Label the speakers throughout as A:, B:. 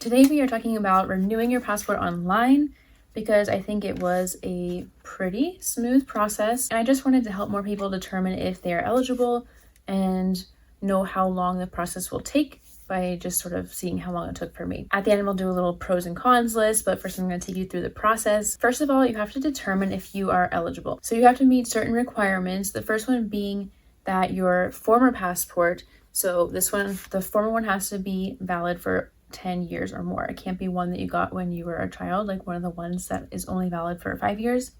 A: Today we are talking about renewing your passport online because I think it was a pretty smooth process, and I just wanted to help more people determine if they are eligible and know how long the process will take by just sort of seeing how long it took for me. At the end, we'll do a little pros and cons list, but first I'm going to take you through the process. First of all, you have to determine if you are eligible. So you have to meet certain requirements. The first one being that your former passport, so this one, the former one has to be valid for 10 years or more. It can't be one that you got when you were a child, like one of the ones that is only valid for 5 years.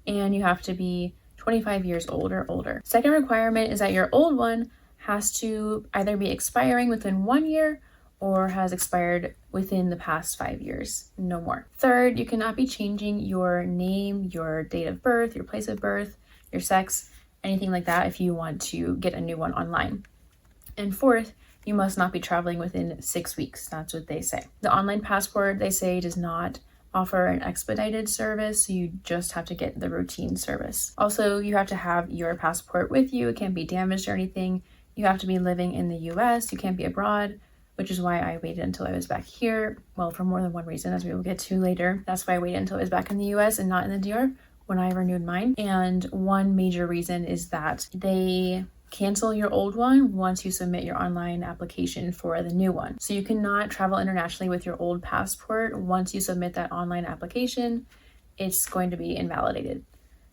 A: And you have to be 25 years old or older. Second requirement is that your old one has to either be expiring within 1 year or has expired within the past 5 years, no more. Third, you cannot be changing your name, your date of birth, your place of birth, your sex, anything like that if you want to get a new one online. And fourth, you must not be traveling within 6 weeks. That's what they say. The online passport, they say, does not offer an expedited service, so you just have to get the routine service. Also, you have to have your passport with you. It can't be damaged or anything. You have to be living in the US. You can't be abroad, which is why I waited until I was back here. Well, for more than one reason, as we will get to later. That's why I waited until I was back in the US and not in the DR when I renewed mine. And one major reason is that they cancel your old one once you submit your online application for the new one. So you cannot travel internationally with your old passport. Once you submit that online application, it's going to be invalidated.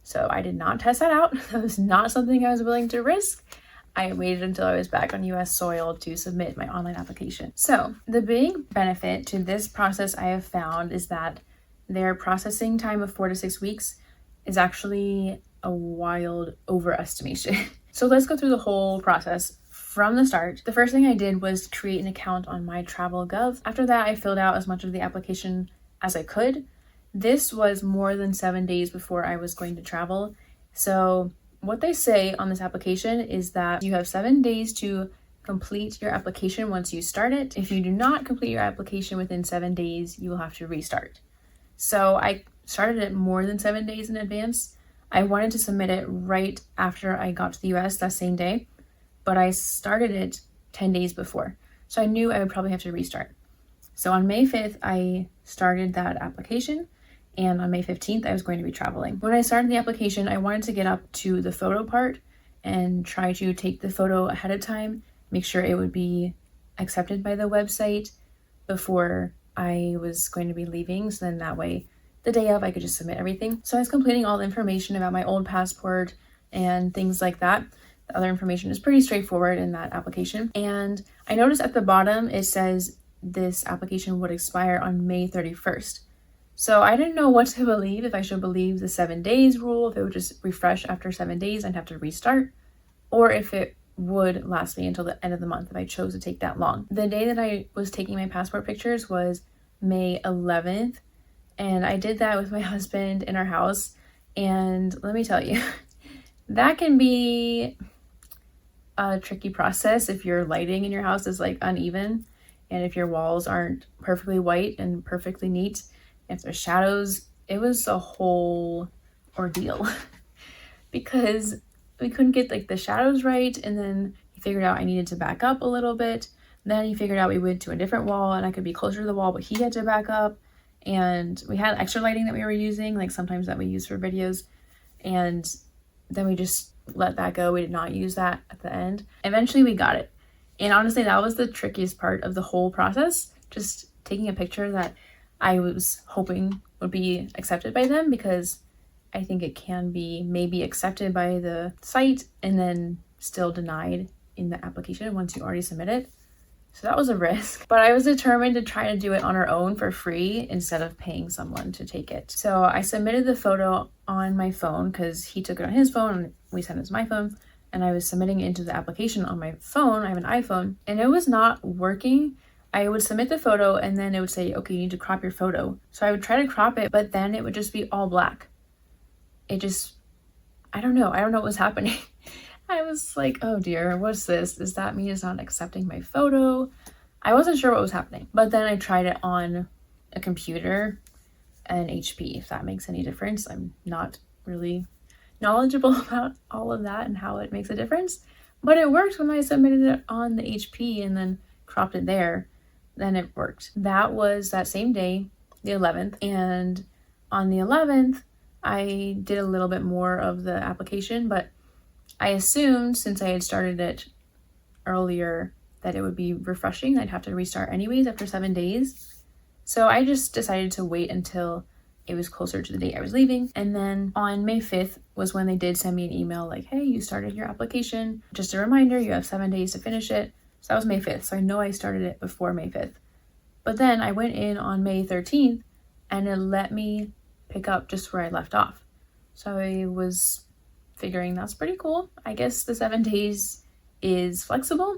A: So I did not test that out. That was not something I was willing to risk. I waited until I was back on US soil to submit my online application. So the big benefit to this process I have found is that their processing time of 4 to 6 weeks is actually a wild overestimation. So let's go through the whole process from the start. The first thing I did was create an account on my Travel.gov. After that, I filled out as much of the application as I could. This was more than 7 days before I was going to travel. So what they say on this application is that you have 7 days to complete your application once you start it. If you do not complete your application within 7 days, you will have to restart. So I started it more than 7 days in advance. I wanted to submit it right after I got to the US that same day, but I started it 10 days before. So I knew I would probably have to restart. So on May 5th, I started that application, and on May 15th, I was going to be traveling. When I started the application, I wanted to get up to the photo part and try to take the photo ahead of time, make sure it would be accepted by the website before I was going to be leaving. So then that way, the day of, I could just submit everything. So I was completing all the information about my old passport and things like that. The other information is pretty straightforward in that application. And I noticed at the bottom, it says this application would expire on May 31st. So I didn't know what to believe, if I should believe the 7 days rule, if it would just refresh after 7 days and have to restart, or if it would last me until the end of the month if I chose to take that long. The day that I was taking my passport pictures was May 11th. And I did that with my husband in our house. And let me tell you, that can be a tricky process if your lighting in your house is like uneven, and if your walls aren't perfectly white and perfectly neat, if there's shadows. It was a whole ordeal because we couldn't get like the shadows right. And then he figured out I needed to back up a little bit. Then he figured out we went to a different wall and I could be closer to the wall, but he had to back up. And we had extra lighting that we were using, like sometimes that we use for videos, and then we just let that go. We did not use that at the end. Eventually we got it. And honestly, that was the trickiest part of the whole process, just taking a picture that I was hoping would be accepted by them, because I think it can be maybe accepted by the site and then still denied in the application once you already submit it. So that was a risk, but I was determined to try to do it on our own for free instead of paying someone to take it. So I submitted the photo on my phone because he took it on his phone and we sent it to my phone, and I was submitting it into the application on my phone. I have an iPhone, and it was not working. I would submit the photo and then it would say, okay, you need to crop your photo. So I would try to crop it, but then it would just be all black. I don't know what was happening. I was like, oh dear, what's this? Does that mean it's not accepting my photo? I wasn't sure what was happening. But then I tried it on a computer, an HP, if that makes any difference. I'm not really knowledgeable about all of that and how it makes a difference. But it worked when I submitted it on the HP and then cropped it there. then it worked. That was that same day, the 11th. And on the 11th, I did a little bit more of the application, but I assumed since I had started it earlier that it would be refreshing. I'd have to restart anyways after 7 days. So I just decided to wait until it was closer to the date I was leaving. And then on May 5th was when they did send me an email like, hey, you started your application. Just a reminder, you have 7 days to finish it. So that was May 5th. So I know I started it before May 5th. But then I went in on May 13th and it let me pick up just where I left off. So I was figuring that's pretty cool. I guess the 7 days is flexible.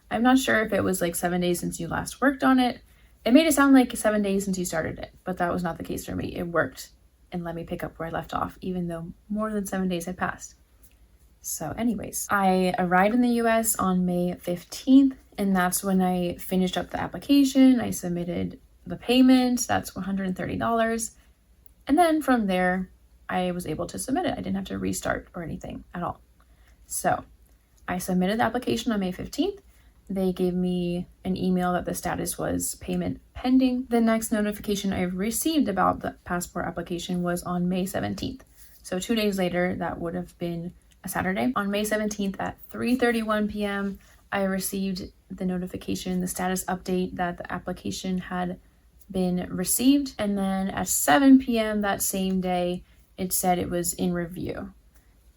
A: I'm not sure if it was like 7 days since you last worked on it. It made it sound like 7 days since you started it, but that was not the case for me. It worked and let me pick up where I left off, even though more than 7 days had passed. So anyways, I arrived in the US on May 15th, and that's when I finished up the application. I submitted the payment, that's $130. And then from there, I was able to submit it. I didn't have to restart or anything at all. So I submitted the application on May 15th. They gave me an email that the status was payment pending. The next notification I received about the passport application was on May 17th. So 2 days later, that would have been a Saturday. On May 17th at 3:31 p.m., I received the notification, the status update that the application had been received. And then at 7 p.m. that same day, it said it was in review.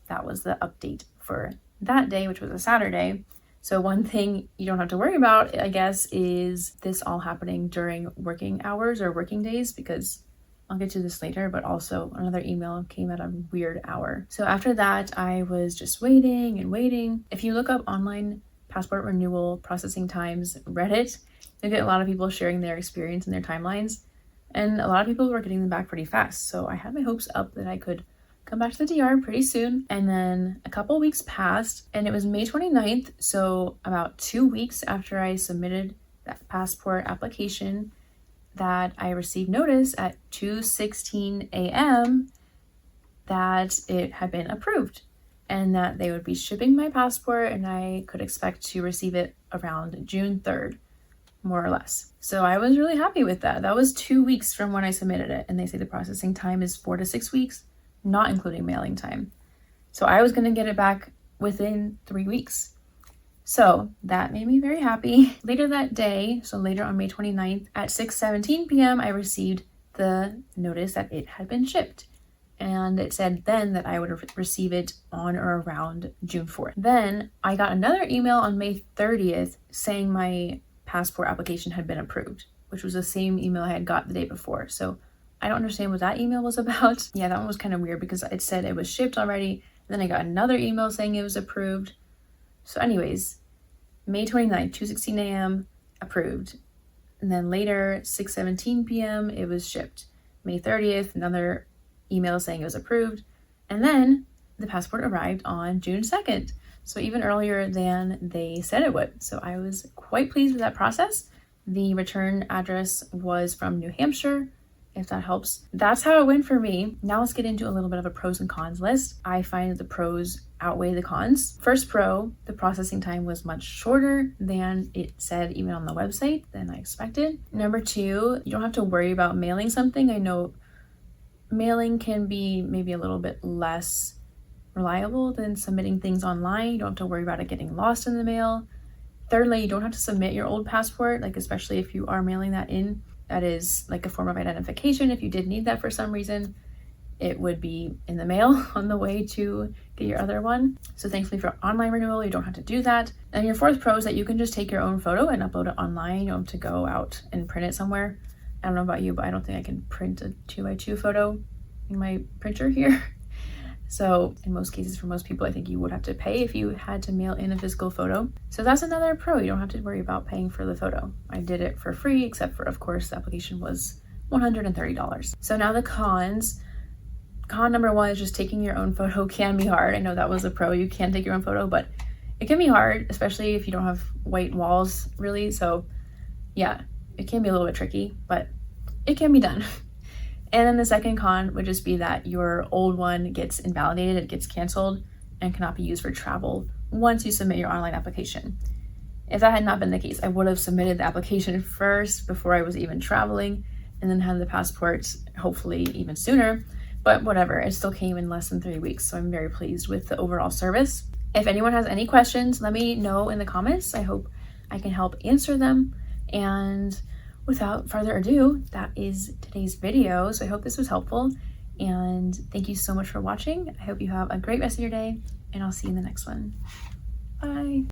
A: That was the update for that day, which was a Saturday. So one thing you don't have to worry about, I guess, is this all happening during working hours or working days, because I'll get to this later, but also another email came at a weird hour. So after that, I was just waiting and waiting. If you look up online passport renewal processing times Reddit, you get a lot of people sharing their experience and their timelines. And a lot of people were getting them back pretty fast. So I had my hopes up that I could come back to the DR pretty soon. And then a couple weeks passed and it was May 29th. So about 2 weeks after I submitted that passport application that I received notice at 2:16 a.m. that it had been approved and that they would be shipping my passport and I could expect to receive it around June 3rd, more or less. So I was really happy with that. That was 2 weeks from when I submitted it. And they say the processing time is 4 to 6 weeks, not including mailing time. So I was going to get it back within 3 weeks. So that made me very happy. Later that day, so later on May 29th at 6:17 p.m., I received the notice that it had been shipped. And it said then that I would receive it on or around June 4th. Then I got another email on May 30th saying my passport application had been approved, which was the same email I had got the day before. So I don't understand what that email was about. Yeah, that one was kind of weird because it said it was shipped already. Then I got another email saying it was approved. So anyways, May 29th, 2:16 a.m., approved. And then later, 6:17 p.m., it was shipped. May 30th, another email saying it was approved. And then the passport arrived on June 2nd. So even earlier than they said it would. So I was quite pleased with that process. The return address was from New Hampshire, if that helps. That's how it went for me. Now let's get into a little bit of a pros and cons list. I find that the pros outweigh the cons. First pro, the processing time was much shorter than it said even on the website than I expected. Number two, you don't have to worry about mailing something. I know mailing can be maybe a little bit less reliable than submitting things online. You don't have to worry about it getting lost in the mail. Thirdly, you don't have to submit your old passport, like especially if you are mailing that in. That is like a form of identification. If you did need that for some reason, it would be in the mail on the way to get your other one. So thankfully for online renewal, you don't have to do that. And your fourth pro is that you can just take your own photo and upload it online. You don't have to go out and print it somewhere. I don't know about you, but I don't think I can print a 2x2 photo in my printer here. So in most cases, for most people, I think you would have to pay if you had to mail in a physical photo. So that's another pro. You don't have to worry about paying for the photo. I did it for free, except for, of course, the application was $130. So now the cons. Con number one is just taking your own photo can be hard. I know that was a pro. You can take your own photo, but it can be hard, especially if you don't have white walls, really. So yeah, it can be a little bit tricky, but it can be done. And then the second con would just be that your old one gets invalidated, it gets canceled, and cannot be used for travel once you submit your online application. If that had not been the case, I would have submitted the application first before I was even traveling, and then had the passport hopefully even sooner. But whatever, it still came in less than 3 weeks, so I'm very pleased with the overall service. If anyone has any questions, let me know in the comments. I hope I can help answer them. And without further ado, that is today's video. So I hope this was helpful, and thank you so much for watching. I hope you have a great rest of your day, and I'll see you in the next one. Bye.